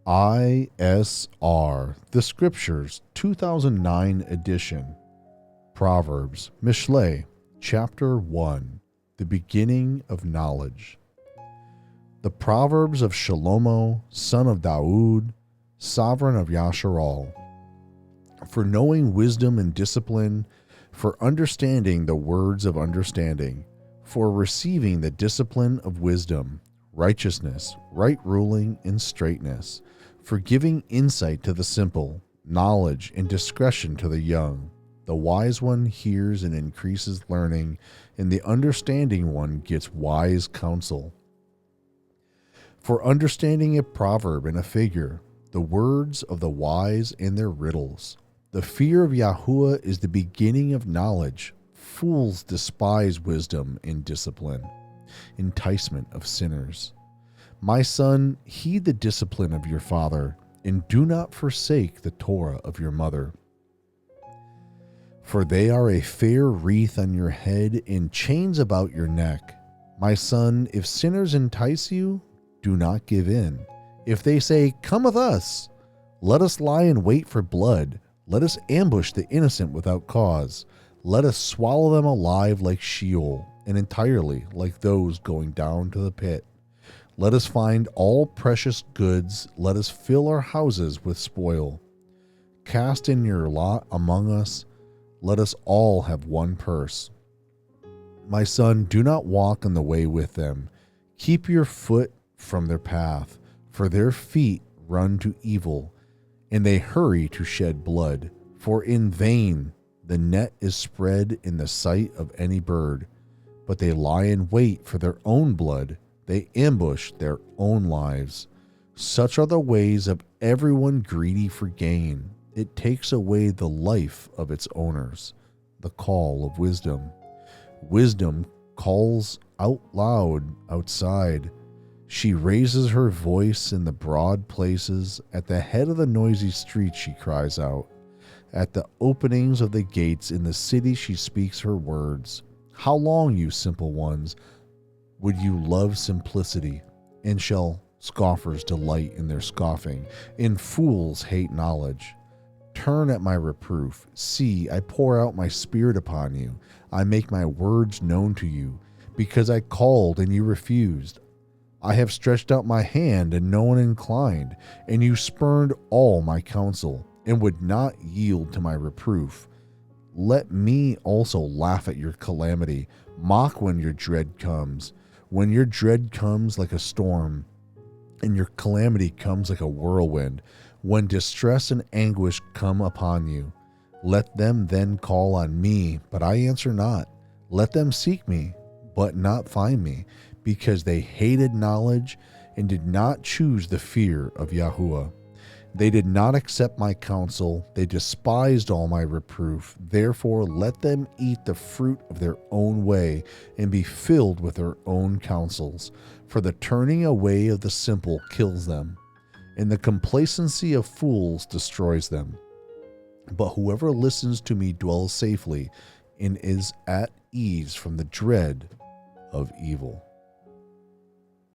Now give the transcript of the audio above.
ISR, the Scriptures, 2009 edition. Proverbs, Mishlei, Chapter 1, the beginning of knowledge. The Proverbs of Shlomo, son of Daud, sovereign of Yasharal. For knowing wisdom and discipline, for understanding the words of understanding, for receiving the discipline of wisdom, righteousness, right ruling, and straightness, for giving insight to the simple, knowledge and discretion to the young. The wise one hears and increases learning, and the understanding one gets wise counsel. For understanding a proverb and a figure, the words of the wise and their riddles. The fear of Yahuwah is the beginning of knowledge. Fools despise wisdom and discipline, enticement of sinners. My son, heed the discipline of your father, and do not forsake the Torah of your mother. For they are a fair wreath on your head and chains about your neck. My son, if sinners entice you, do not give in. If they say, "Come with us," let us lie in wait for blood. Let us ambush the innocent without cause. Let us swallow them alive like Sheol, and entirely like those going down to the pit. Let us find all precious goods. Let us fill our houses with spoil. Cast in your lot among us. Let us all have one purse. My son, do not walk in the way with them. Keep your foot from their path, for their feet run to evil, and they hurry to shed blood. For in vain the net is spread in the sight of any bird, but they lie in wait for their own blood. They ambush their own lives. Such are the ways of everyone greedy for gain. It takes away the life of its owners. The call of wisdom. Wisdom calls out loud outside. She raises her voice in the broad places. At the head of the noisy street she cries out. At the openings of the gates in the city she speaks her words. How long, you simple ones, would you love simplicity? And shall scoffers delight in their scoffing? And fools hate knowledge? Turn at my reproof. See, I pour out my spirit upon you. I make my words known to you, because I called and you refused. I have stretched out my hand and no one inclined, and you spurned all my counsel, and would not yield to my reproof. Let me also laugh at your calamity, mock when your dread comes. When your dread comes like a storm, and your calamity comes like a whirlwind, when distress and anguish come upon you, let them then call on me, but I answer not. Let them seek me, but not find me, because they hated knowledge and did not choose the fear of Yahuwah. They did not accept my counsel. They despised all my reproof. Therefore, let them eat the fruit of their own way and be filled with their own counsels. For the turning away of the simple kills them, and the complacency of fools destroys them. But whoever listens to me dwells safely and is at ease from the dread of evil.